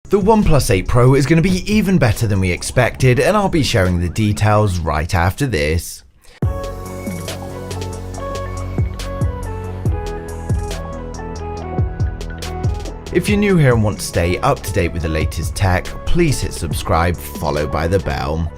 The OnePlus 8 Pro is going to be even better than we expected, and I'll be sharing the details right after this. If you're new here and want to stay up to date with the latest tech, please hit subscribe followed by the bell.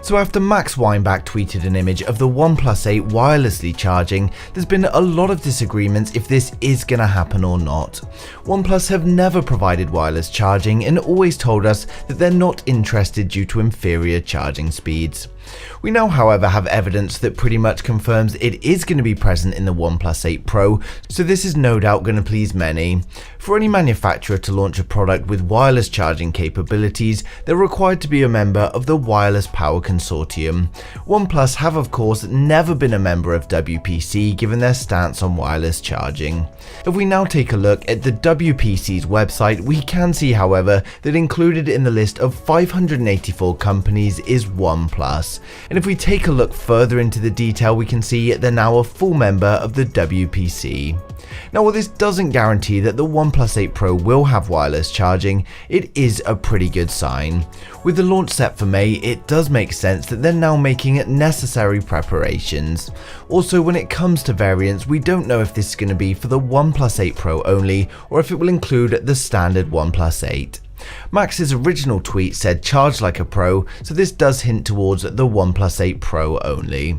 So after Max Weinbach tweeted an image of the OnePlus 8 wirelessly charging, there's been a lot of disagreements if this is gonna happen or not. OnePlus have never provided wireless charging and always told us that they're not interested due to inferior charging speeds. We now, however, have evidence that pretty much confirms it is going to be present in the OnePlus 8 Pro, so this is no doubt going to please many. For any manufacturer to launch a product with wireless charging capabilities, they're required to be a member of the Wireless Power Consortium. OnePlus have of course never been a member of WPC given their stance on wireless charging. If we now take a look at the WPC's website, we can see, however, that included in the list of 584 companies is OnePlus. And if we take a look further into the detail, we can see they're now a full member of the WPC. Now, while this doesn't guarantee that the OnePlus 8 Pro will have wireless charging, it is a pretty good sign. With the launch set for May, it does make sense that they're now making necessary preparations. Also, when it comes to variants, we don't know if this is going to be for the OnePlus 8 Pro only, or if it will include the standard OnePlus 8. Max's original tweet said charge like a pro, so this does hint towards the OnePlus 8 Pro only.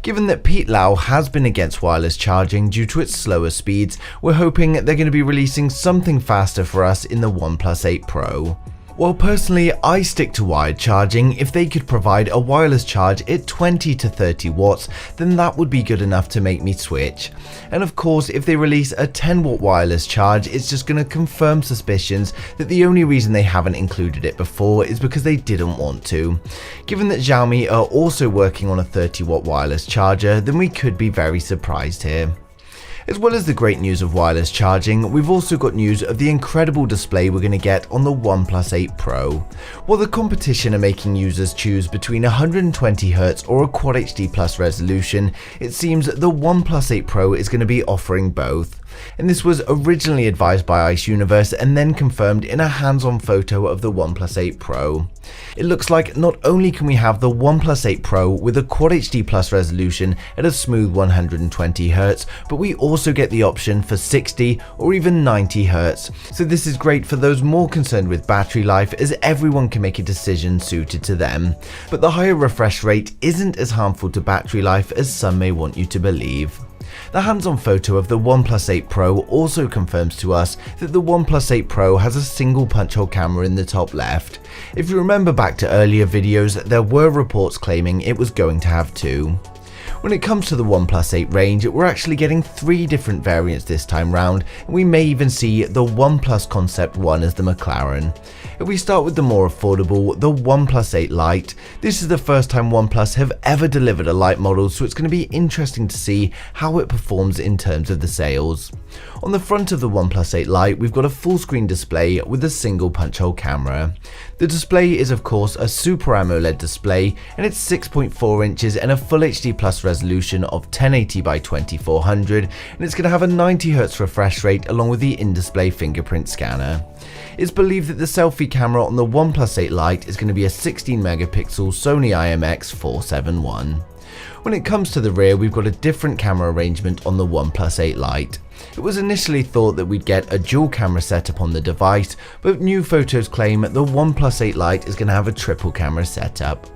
Given that Pete Lau has been against wireless charging due to its slower speeds, we're hoping they're going to be releasing something faster for us in the OnePlus 8 Pro. Well, personally, I stick to wired charging. If they could provide a wireless charge at 20 to 30 watts, then that would be good enough to make me switch. And of course, if they release a 10 watt wireless charge, it's just going to confirm suspicions that the only reason they haven't included it before is because they didn't want to. Given that Xiaomi are also working on a 30 watt wireless charger, then we could be very surprised here. As well as the great news of wireless charging, we've also got news of the incredible display we're going to get on the OnePlus 8 Pro. While the competition are making users choose between 120Hz or a Quad HD Plus resolution, it seems the OnePlus 8 Pro is going to be offering both. And this was originally advised by Ice Universe and then confirmed in a hands-on photo of the OnePlus 8 Pro. It looks like not only can we have the OnePlus 8 Pro with a Quad HD Plus resolution at a smooth 120Hz, but we also get the option for 60 or even 90Hz. So this is great for those more concerned with battery life, as everyone can make a decision suited to them. But the higher refresh rate isn't as harmful to battery life as some may want you to believe. The hands-on photo of the OnePlus 8 Pro also confirms to us that the OnePlus 8 Pro has a single punch-hole camera in the top left. If you remember back to earlier videos, there were reports claiming it was going to have two. When it comes to the OnePlus 8 range, we're actually getting 3 different variants this time round, and we may even see the OnePlus Concept 1 as the McLaren. If we start with the more affordable, the OnePlus 8 Lite, this is the first time OnePlus have ever delivered a Lite model, so it's going to be interesting to see how it performs in terms of the sales. On the front of the OnePlus 8 Lite, we've got a full screen display with a single punch hole camera. The display is of course a Super AMOLED display, and it's 6.4 inches and a Full HD Plus resolution of 1080 by 2400, and it's going to have a 90Hz refresh rate along with the in-display fingerprint scanner. It's believed that the selfie camera on the OnePlus 8 Lite is going to be a 16 megapixel Sony IMX471. When it comes to the rear, we've got a different camera arrangement on the OnePlus 8 Lite. It was initially thought that we'd get a dual camera setup on the device, but new photos claim the OnePlus 8 Lite is going to have a triple camera setup.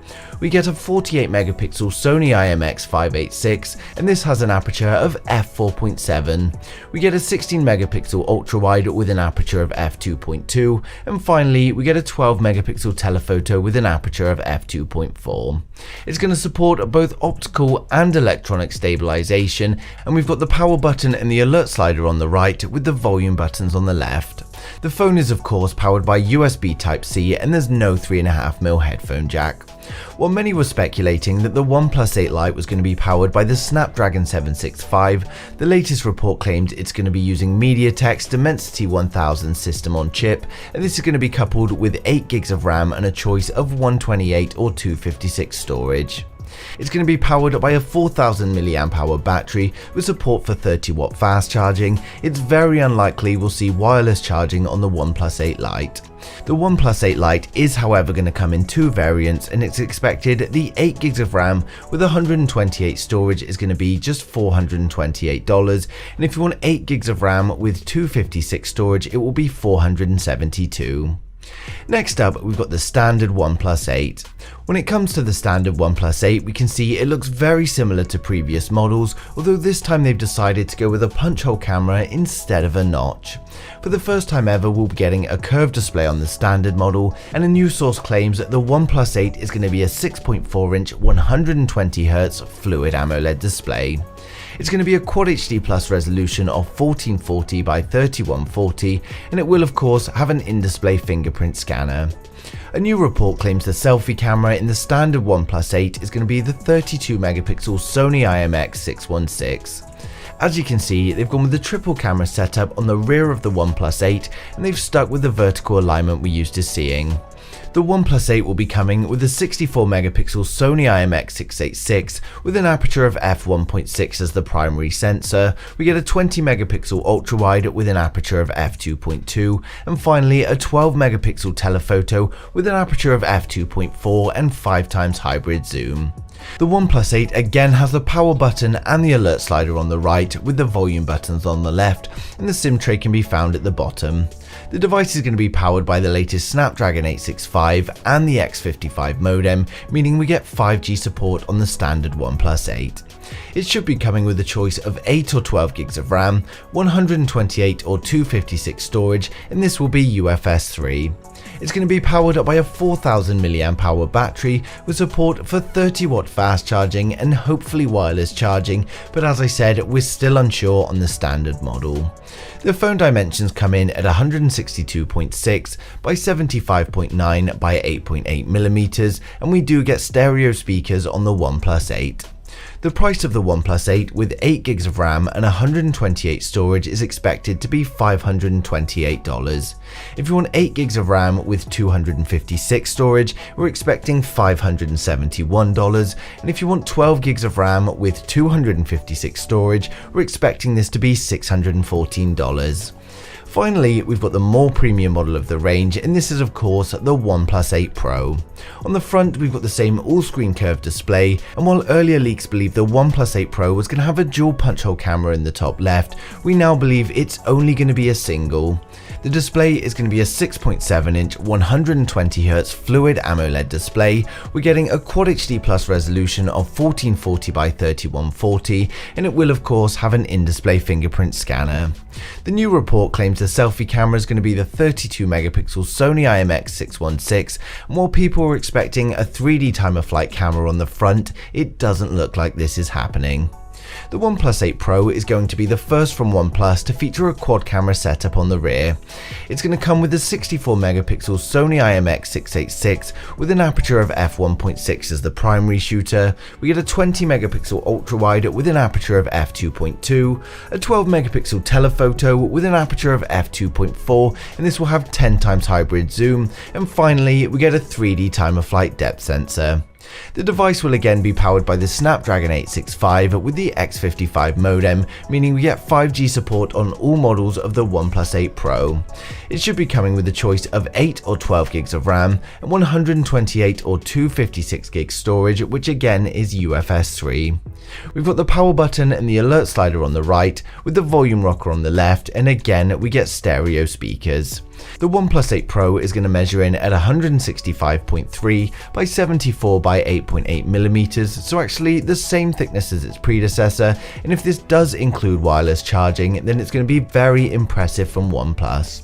We get a 48 megapixel Sony IMX586, and this has an aperture of f4.7. We get a 16 megapixel ultra wide with an aperture of f2.2, and finally we get a 12 megapixel telephoto with an aperture of f2.4. It's going to support both optical and electronic stabilization, and we've got the power button and the alert slider on the right with the volume buttons on the left. The phone is of course powered by USB Type-C, and there's no 3.5mm headphone jack. While many were speculating that the OnePlus 8 Lite was going to be powered by the Snapdragon 765, the latest report claimed it's going to be using MediaTek's Dimensity 1000 system on chip, and this is going to be coupled with 8GB of RAM and a choice of 128 or 256 storage. It's going to be powered by a 4000 mAh battery with support for 30-watt fast charging. It's very unlikely we'll see wireless charging on the OnePlus 8 Lite. The OnePlus 8 Lite is however going to come in two variants, and it's expected the 8GB of RAM with 128 storage is going to be just $428, and if you want 8GB of RAM with 256 storage it will be $472. Next up, we've got the standard OnePlus 8. When it comes to the standard OnePlus 8, we can see it looks very similar to previous models, although this time they've decided to go with a punch hole camera instead of a notch. For the first time ever, we'll be getting a curved display on the standard model, and a news source claims that the OnePlus 8 is going to be a 6.4-inch 120Hz fluid AMOLED display. It's going to be a Quad HD Plus resolution of 1440 by 3140, and it will of course have an in-display fingerprint scanner. A new report claims the selfie camera in the standard OnePlus 8 is going to be the 32-megapixel Sony IMX616. As you can see, they've gone with the triple camera setup on the rear of the OnePlus 8, and they've stuck with the vertical alignment we're used to seeing. The OnePlus 8 will be coming with a 64-megapixel Sony IMX686 with an aperture of f1.6 as the primary sensor. We get a 20-megapixel ultra-wide with an aperture of f2.2, and finally a 12-megapixel telephoto with an aperture of f2.4 and 5x hybrid zoom. The OnePlus 8 again has the power button and the alert slider on the right, with the volume buttons on the left, and the SIM tray can be found at the bottom. The device is going to be powered by the latest Snapdragon 865 and the X55 modem, meaning we get 5G support on the standard OnePlus 8. It should be coming with a choice of 8 or 12GB of RAM, 128 or 256 storage, and this will be UFS 3. It's going to be powered by a 4000 mAh battery with support for 30-watt fast charging and hopefully wireless charging, but as I said, we're still unsure on the standard model. The phone dimensions come in at 162.6 by 75.9 by 8.8mm, and we do get stereo speakers on the OnePlus 8. The price of the OnePlus 8 with 8GB of RAM and 128 storage is expected to be $528. If you want 8GB of RAM with 256 storage, we're expecting $571, and if you want 12GB of RAM with 256 storage, we're expecting this to be $614. Finally, we've got the more premium model of the range, and this is of course the OnePlus 8 Pro. On the front, we've got the same all-screen curved display, and while earlier leaks believed the OnePlus 8 Pro was going to have a dual punch hole camera in the top left, we now believe it's only going to be a single. The display is going to be a 6.7-inch 120Hz fluid AMOLED display. We're getting a Quad HD Plus resolution of 1440 by 3140, and it will of course have an in-display fingerprint scanner. The new report claims the selfie camera is going to be the 32-megapixel Sony IMX616, and while people were expecting a 3D time-of-flight camera on the front, it doesn't look like this is happening. The OnePlus 8 Pro is going to be the first from OnePlus to feature a quad camera setup on the rear. It's going to come with a 64-megapixel Sony IMX686 with an aperture of f1.6 as the primary shooter. We get a 20-megapixel ultra-wide with an aperture of f2.2, a 12-megapixel telephoto with an aperture of f2.4, and this will have 10x hybrid zoom, and finally we get a 3D time-of-flight depth sensor. The device will again be powered by the Snapdragon 865 with the X55 modem, meaning we get 5G support on all models of the OnePlus 8 Pro. It should be coming with a choice of 8 or 12GB of RAM and 128 or 256GB storage, which again is UFS 3. We've got the power button and the alert slider on the right, with the volume rocker on the left, and again we get stereo speakers. The OnePlus 8 Pro is going to measure in at 165.3 by 74 by 8.8mm, so actually the same thickness as its predecessor, and if this does include wireless charging, then it's going to be very impressive from OnePlus.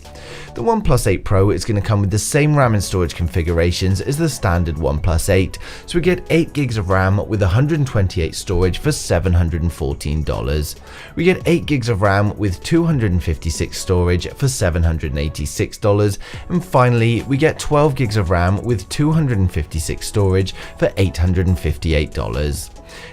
The OnePlus 8 Pro is going to come with the same RAM and storage configurations as the standard OnePlus 8, so we get 8GB of RAM with 128 storage for $714. We get 8GB of RAM with 256 storage for $786, and finally we get 12GB of RAM with 256 storage for $858.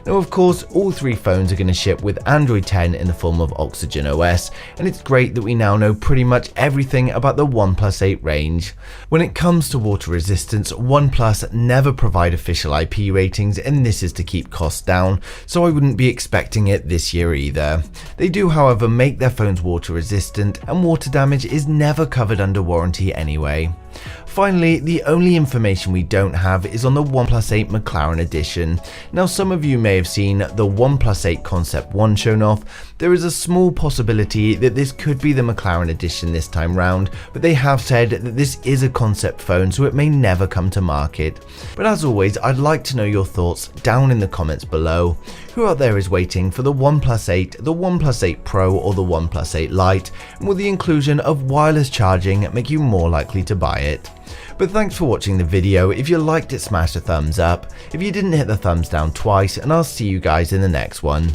Now of course, all three phones are going to ship with Android 10 in the form of Oxygen OS, and it's great that we now know pretty much everything about the OnePlus 8 range. When it comes to water resistance, OnePlus never provide official IP ratings, and this is to keep costs down, so I wouldn't be expecting it this year either. They do however make their phones water resistant, and water damage is never covered under warranty anyway. Finally, the only information we don't have is on the OnePlus 8 McLaren edition. Now some of you may have seen the OnePlus 8 Concept 1 shown off. There is a small possibility that this could be the McLaren edition this time round, but they have said that this is a concept phone, so it may never come to market. But as always, I'd like to know your thoughts down in the comments below. Who out there is waiting for the OnePlus 8, the OnePlus 8 Pro or the OnePlus 8 Lite, and will the inclusion of wireless charging make you more likely to buy it? But thanks for watching the video. If you liked it, smash a thumbs up. If you didn't, hit the thumbs down twice, and I'll see you guys in the next one.